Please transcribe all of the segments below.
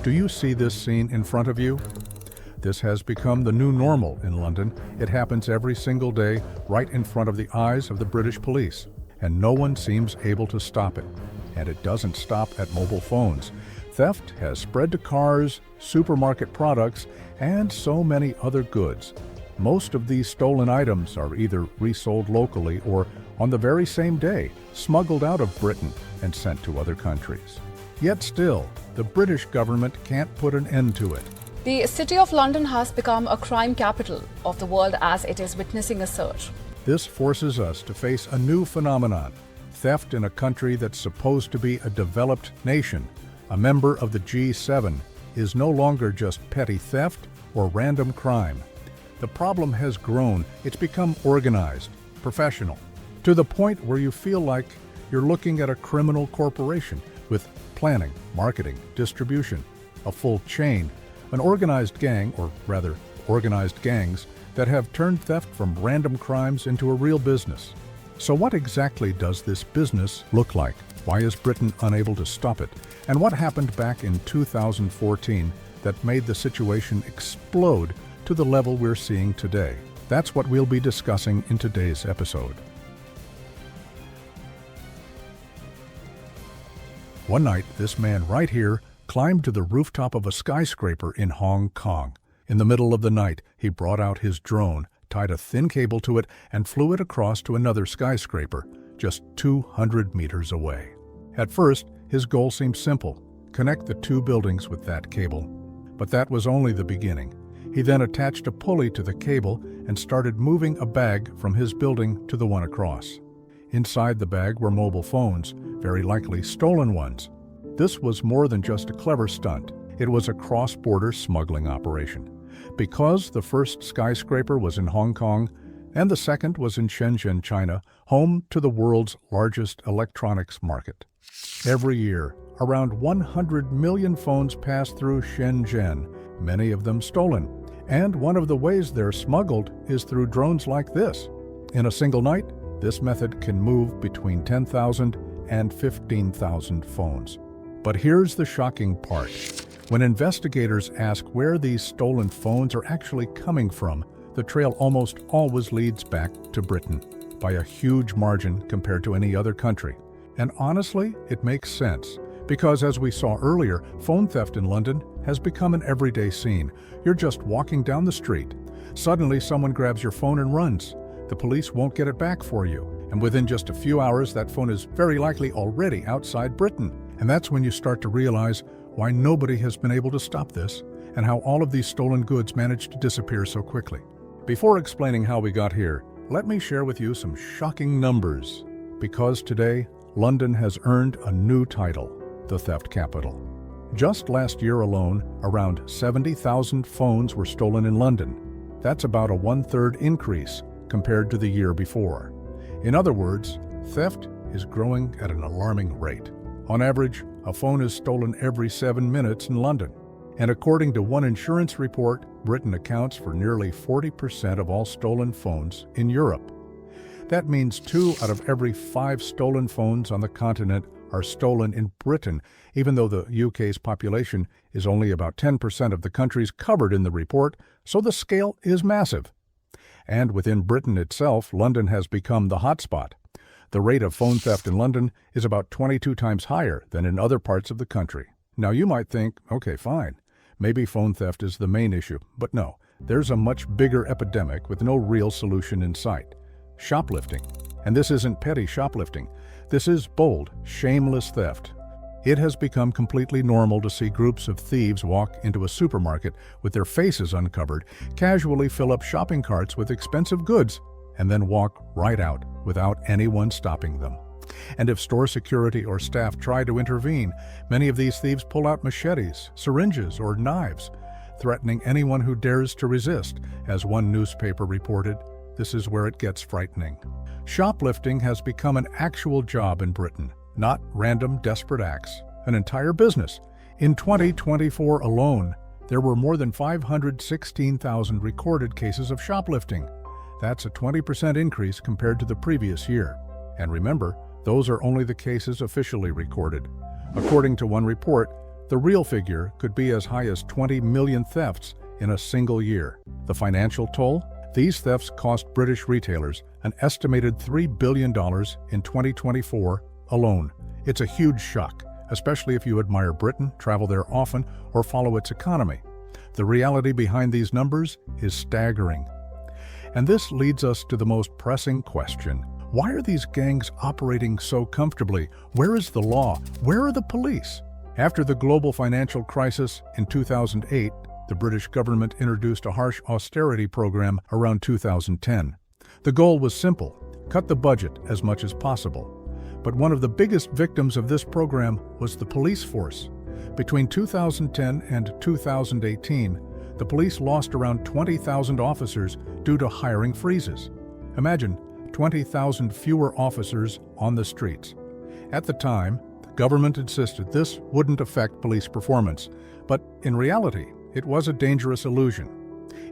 Do you see this scene in front of you? This has become the new normal in London. It happens every single day right in front of the eyes of the British police, and no one seems able to stop it. And it doesn't stop at mobile phones. Theft has spread to cars, supermarket products, and so many other goods. Most of these stolen items are either resold locally or, on the very same day, smuggled out of Britain and sent to other countries. Yet still, the British government can't put an end to it. The City of London has become a crime capital of the world as it is witnessing a surge. This forces us to face a new phenomenon: theft in a country that's supposed to be a developed nation. A member of the G7 is no longer just petty theft or random crime. The problem has grown. It's become organized, professional, to the point where you feel like you're looking at a criminal corporation with planning, marketing, distribution, a full chain, an organized gang, or rather, organized gangs, that have turned theft from random crimes into a real business. So what exactly does this business look like? Why is Britain unable to stop it? And what happened back in 2014 that made the situation explode to the level we're seeing today? That's what we'll be discussing in today's episode. One night, this man right here climbed to the rooftop of a skyscraper in Hong Kong. In the middle of the night, he brought out his drone, tied a thin cable to it, and flew it across to another skyscraper, just 200 meters away. At first, his goal seemed simple: connect the two buildings with that cable. But that was only the beginning. He then attached a pulley to the cable and started moving a bag from his building to the one across. Inside the bag were mobile phones, very likely stolen ones. This was more than just a clever stunt. It was a cross-border smuggling operation. Because the first skyscraper was in Hong Kong and the second was in Shenzhen, China, home to the world's largest electronics market. Every year, around 100 million phones pass through Shenzhen, many of them stolen. And one of the ways they're smuggled is through drones like this. In a single night, this method can move between 10,000 and 15,000 phones. But here's the shocking part. When investigators ask where these stolen phones are actually coming from, the trail almost always leads back to Britain, by a huge margin compared to any other country. And honestly, it makes sense, because as we saw earlier, phone theft in London has become an everyday scene. You're just walking down the street. Suddenly, someone grabs your phone and runs. The police won't get it back for you, and within just a few hours, that phone is very likely already outside Britain. And that's when you start to realize why nobody has been able to stop this, and how all of these stolen goods managed to disappear so quickly. Before explaining how we got here, let me share with you some shocking numbers. Because today, London has earned a new title, the theft capital. Just last year alone, around 70,000 phones were stolen in London. That's about a one-third increase compared to the year before. In other words, theft is growing at an alarming rate. On average, a phone is stolen every 7 minutes in London. And according to one insurance report, Britain accounts for nearly 40% of all stolen phones in Europe. That means 2 out of every 5 stolen phones on the continent are stolen in Britain, even though the UK's population is only about 10% of the countries covered in the report, so the scale is massive. And within Britain itself, London has become the hotspot. The rate of phone theft in London is about 22 times higher than in other parts of the country. Now you might think, okay, fine, maybe phone theft is the main issue, but no, there's a much bigger epidemic with no real solution in sight: shoplifting. And this isn't petty shoplifting. This is bold, shameless theft. It has become completely normal to see groups of thieves walk into a supermarket with their faces uncovered, casually fill up shopping carts with expensive goods, and then walk right out without anyone stopping them. And if store security or staff try to intervene, many of these thieves pull out machetes, syringes, or knives, threatening anyone who dares to resist. As one newspaper reported, this is where it gets frightening. Shoplifting has become an actual job in Britain, not random desperate acts, an entire business. In 2024 alone, there were more than 516,000 recorded cases of shoplifting. That's a 20% increase compared to the previous year. And remember, those are only the cases officially recorded. According to one report, The real figure could be as high as 20 million thefts in a single year. The financial toll? These thefts cost British retailers an estimated $3 billion in 2024 alone. It's a huge shock, especially if you admire Britain, travel there often, or follow its economy. The reality behind these numbers is staggering. And this leads us to the most pressing question. Why are these gangs operating so comfortably? Where is the law? Where are the police? After the global financial crisis in 2008, the British government introduced a harsh austerity program around 2010. The goal was simple: cut the budget as much as possible. But one of the biggest victims of this program was the police force. Between 2010 and 2018, the police lost around 20,000 officers due to hiring freezes. Imagine 20,000 fewer officers on the streets. At the time, the government insisted this wouldn't affect police performance, but in reality, it was a dangerous illusion.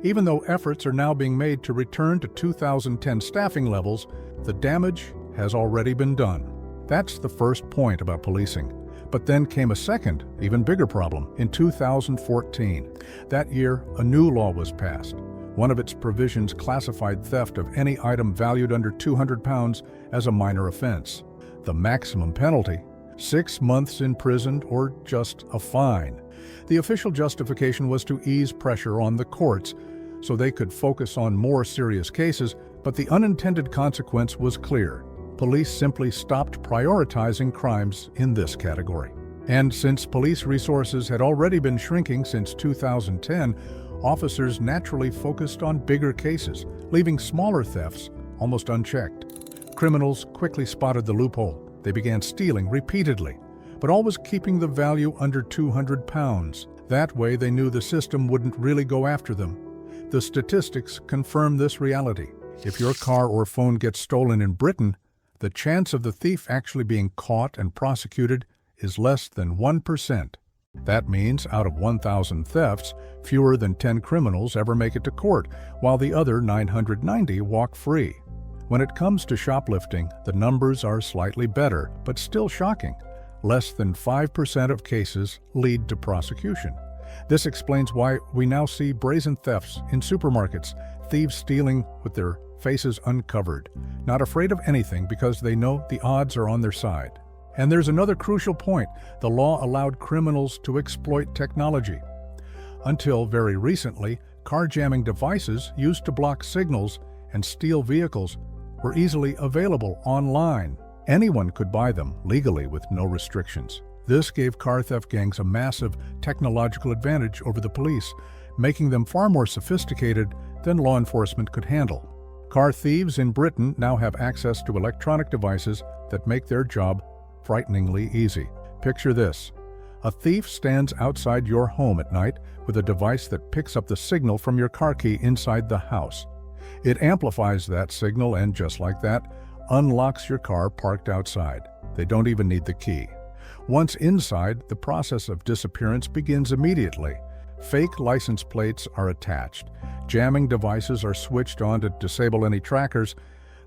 Even though efforts are now being made to return to 2010 staffing levels, the damage has already been done. That's the first point about policing. But then came a second, even bigger problem in 2014. That year, a new law was passed. One of its provisions classified theft of any item valued under £200 as a minor offense. The maximum penalty: 6 months in prison or just a fine. The official justification was to ease pressure on the courts so they could focus on more serious cases, but the unintended consequence was clear. Police simply stopped prioritizing crimes in this category. And since police resources had already been shrinking since 2010, officers naturally focused on bigger cases, leaving smaller thefts almost unchecked. Criminals quickly spotted the loophole. They began stealing repeatedly, but always keeping the value under £200. That way they knew the system wouldn't really go after them. The statistics confirm this reality. If your car or phone gets stolen in Britain, the chance of the thief actually being caught and prosecuted is less than 1%. That means out of 1,000 thefts, fewer than 10 criminals ever make it to court, while the other 990 walk free. When it comes to shoplifting, the numbers are slightly better, but still shocking. Less than 5% of cases lead to prosecution. This explains why we now see brazen thefts in supermarkets, thieves stealing with their faces uncovered, not afraid of anything because they know the odds are on their side. And there's another crucial point: the law allowed criminals to exploit technology. Until very recently, car jamming devices used to block signals and steal vehicles were easily available online. Anyone could buy them legally with no restrictions. This gave car theft gangs a massive technological advantage over the police, making them far more sophisticated than law enforcement could handle. Car thieves in Britain now have access to electronic devices that make their job frighteningly easy. Picture this: a thief stands outside your home at night with a device that picks up the signal from your car key inside the house. It amplifies that signal and, just like that, unlocks your car parked outside. They don't even need the key. Once inside, the process of disappearance begins immediately. Fake license plates are attached. Jamming devices are switched on to disable any trackers.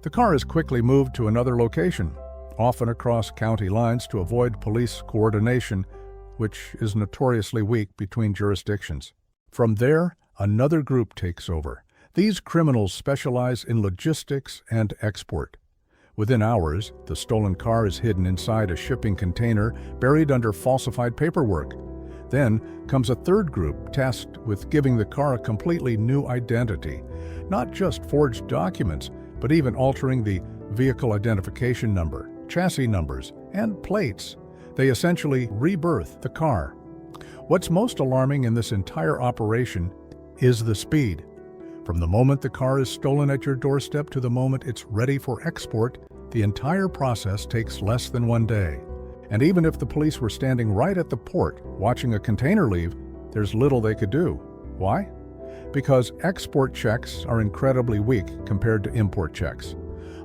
The car is quickly moved to another location, often across county lines, to avoid police coordination, which is notoriously weak between jurisdictions. From there, another group takes over. These criminals specialize in logistics and export. Within hours, the stolen car is hidden inside a shipping container, buried under falsified paperwork. Then comes a third group tasked with giving the car a completely new identity. Not just forged documents, but even altering the vehicle identification number, chassis numbers, and plates. They essentially rebirth the car. What's most alarming in this entire operation is the speed. From the moment the car is stolen at your doorstep to the moment it's ready for export, the entire process takes less than 1 day. And even if the police were standing right at the port watching a container leave, there's little they could do. Why? Because export checks are incredibly weak compared to import checks.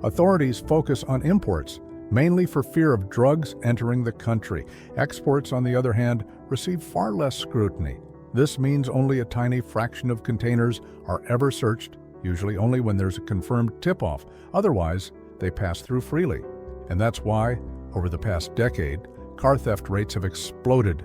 Authorities focus on imports, mainly for fear of drugs entering the country. Exports, on the other hand, receive far less scrutiny. This means only a tiny fraction of containers are ever searched, usually only when there's a confirmed tip-off. Otherwise, they pass through freely. And that's why, over the past decade, car theft rates have exploded.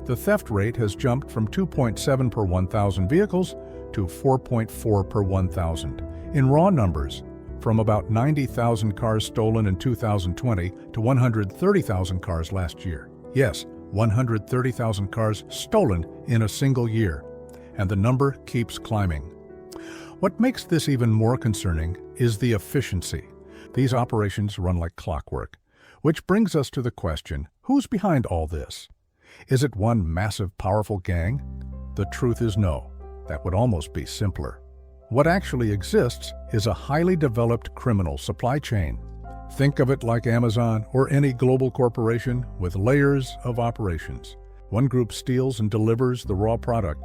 The The theft rate has jumped from 2.7 per 1,000 vehicles to 4.4 per 1,000. In raw numbers, from about 90,000 cars stolen in 2020 to 130,000 cars last year. Yes, 130,000 cars stolen in a single year. And the number keeps climbing. What makes this even more concerning is the efficiency. These operations run like clockwork. Which brings us to the question, who's behind all this? Is it one massive, powerful gang? The truth is no. That would almost be simpler. What actually exists is a highly developed criminal supply chain. Think of it like Amazon or any global corporation with layers of operations. One group steals and delivers the raw product.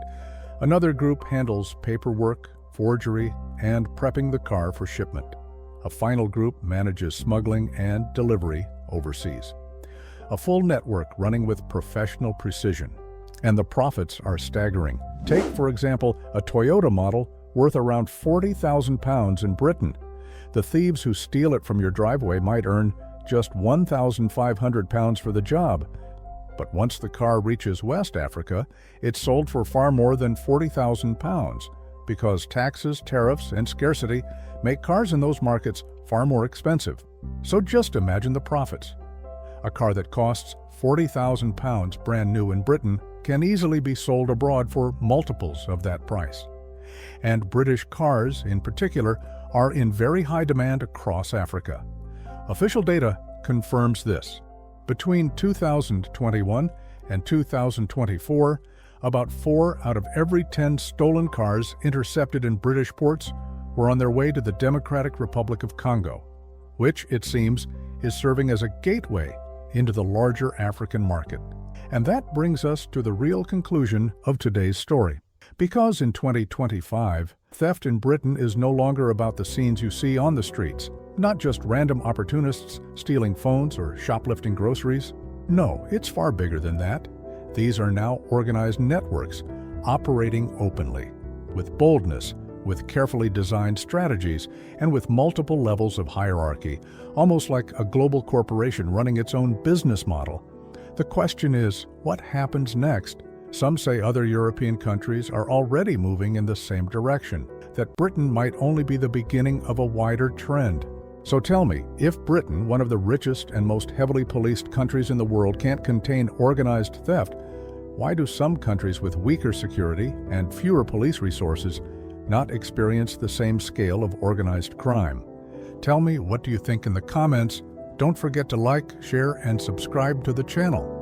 Another group handles paperwork, forgery, and prepping the car for shipment. A final group manages smuggling and delivery overseas. A full network running with professional precision. And the profits are staggering. Take, for example, a Toyota model worth around £40,000 in Britain. The thieves who steal it from your driveway might earn just £1,500 for the job. But once the car reaches West Africa, it's sold for far more than £40,000 because taxes, tariffs, and scarcity make cars in those markets far more expensive. So just imagine the profits. A car that costs £40,000 brand new in Britain can easily be sold abroad for multiples of that price. And British cars, in particular, are in very high demand across Africa. Official data confirms this. Between 2021 and 2024, about 4 out of every 10 stolen cars intercepted in British ports were on their way to the Democratic Republic of Congo, which, it seems, is serving as a gateway into the larger African market. And that brings us to the real conclusion of today's story. Because in 2025, theft in Britain is no longer about the scenes you see on the streets, not just random opportunists stealing phones or shoplifting groceries. No, it's far bigger than that. These are now organized networks operating openly, with boldness, with carefully designed strategies, and with multiple levels of hierarchy, almost like a global corporation running its own business model. The question is, what happens next? Some say other European countries are already moving in the same direction, that Britain might only be the beginning of a wider trend. So tell me, if Britain, one of the richest and most heavily policed countries in the world, can't contain organized theft, why do some countries with weaker security and fewer police resources not experience the same scale of organized crime? Tell me, what do you think in the comments? Don't forget to like, share, and subscribe to the channel.